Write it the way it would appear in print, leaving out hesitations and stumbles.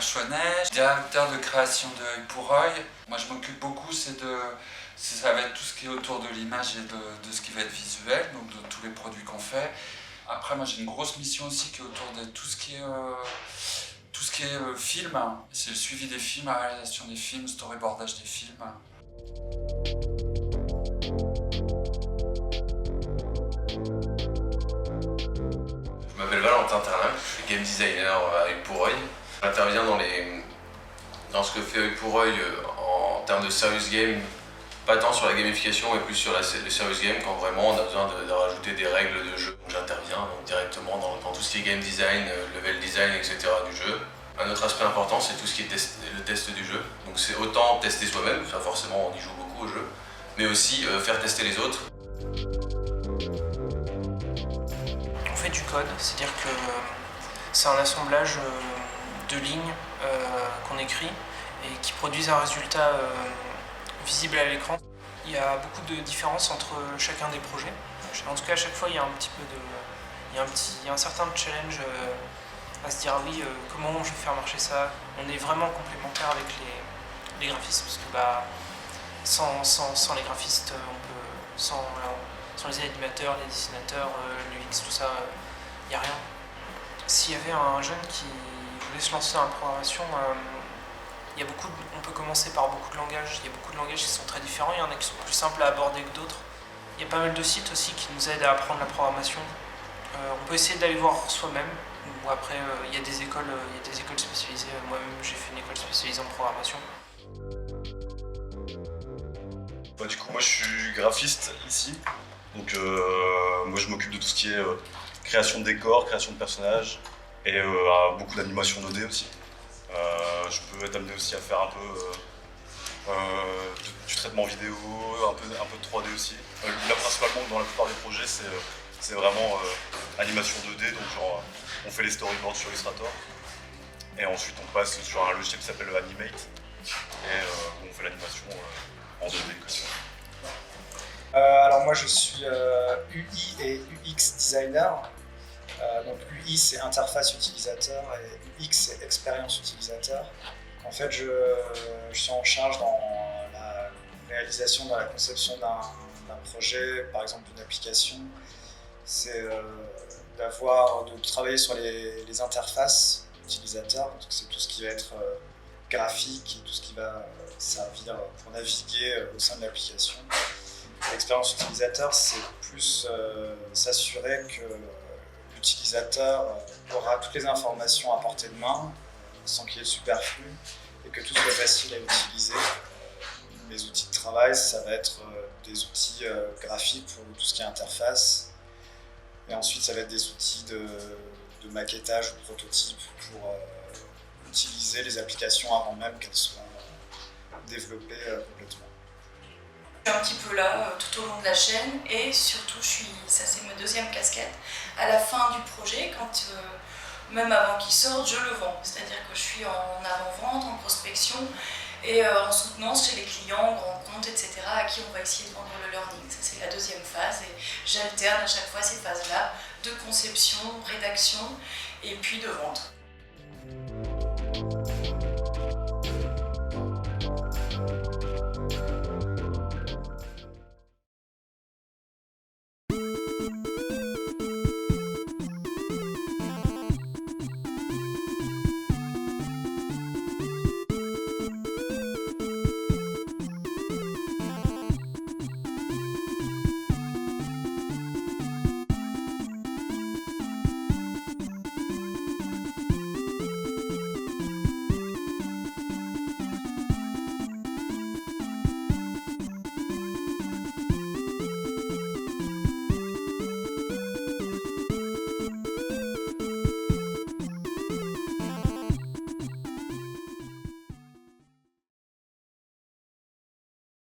Chouanet, directeur de création de Œil pour Œil. Moi je m'occupe beaucoup, ça va être tout ce qui est autour de l'image et de ce qui va être visuel, donc de tous les produits qu'on fait. Après moi j'ai une grosse mission aussi qui est autour de tout ce qui est film. C'est le suivi des films, la réalisation des films, storyboardage des films. Je m'appelle Valentin Terlin, je suis game designer à Œil pour Œil. J'interviens dans ce que fait Œil pour Œil en termes de serious game, pas tant sur la gamification mais plus sur le serious game quand vraiment on a besoin de rajouter des règles de jeu. J'interviens directement dans tout ce qui est game design, level design, etc. du jeu. Un autre aspect important c'est tout ce qui est le test du jeu. Donc c'est autant tester soi-même, ça forcément on y joue beaucoup au jeu, mais aussi faire tester les autres. On fait du code, c'est-à-dire que c'est un assemblage de lignes qu'on écrit et qui produisent un résultat visible à l'écran. Il y a beaucoup de différences entre chacun des projets. En tout cas, à chaque fois, il y a un petit peu il y a un certain challenge à se dire oui, comment je vais faire marcher ça. On est vraiment complémentaires avec les graphistes parce que sans les graphistes, sans les animateurs, les dessinateurs, l'UX, tout ça, il n'y a rien. S'il y avait un jeune qui voulait se lancer dans la programmation, on peut commencer par beaucoup de langages. Il y a beaucoup de langages qui sont très différents, il y en a qui sont plus simples à aborder que d'autres. Il y a pas mal de sites aussi qui nous aident à apprendre la programmation. On peut essayer d'aller voir soi-même, ou après il y a des écoles spécialisées. Moi-même j'ai fait une école spécialisée en programmation. Du coup moi je suis graphiste ici, donc moi je m'occupe de tout ce qui est création de décors, création de personnages et beaucoup d'animation 2D aussi. Je peux être amené aussi à faire un peu du traitement vidéo, un peu de 3D aussi. Là principalement dans la plupart des projets c'est vraiment animation 2D, donc genre on fait les storyboards sur Illustrator et ensuite on passe sur un logiciel qui s'appelle Animate et on fait l'animation en 2D. Alors moi je suis UI et UX designer. Donc UI c'est interface utilisateur et UX c'est expérience utilisateur. En fait je suis en charge dans la réalisation, dans la conception d'un projet, par exemple d'une application. C'est de travailler sur les interfaces utilisateurs, donc c'est tout ce qui va être graphique et tout ce qui va servir pour naviguer au sein de l'application. L'expérience utilisateur, c'est plus s'assurer que l'utilisateur aura toutes les informations à portée de main, sans qu'il y ait de superflu, et que tout soit facile à utiliser. Les outils de travail, ça va être des outils graphiques pour tout ce qui est interface, et ensuite ça va être des outils de maquettage ou de prototype pour utiliser les applications avant même qu'elles soient développées complètement. Je suis un petit peu là tout au long de la chaîne et surtout ça c'est ma deuxième casquette, à la fin du projet, même avant qu'il sorte, je le vends. C'est-à-dire que je suis en avant-vente, en prospection et en soutenance chez les clients, grands comptes, etc. à qui on va essayer de vendre le learning. Ça c'est la deuxième phase et j'alterne à chaque fois ces phases-là de conception, rédaction et puis de vente.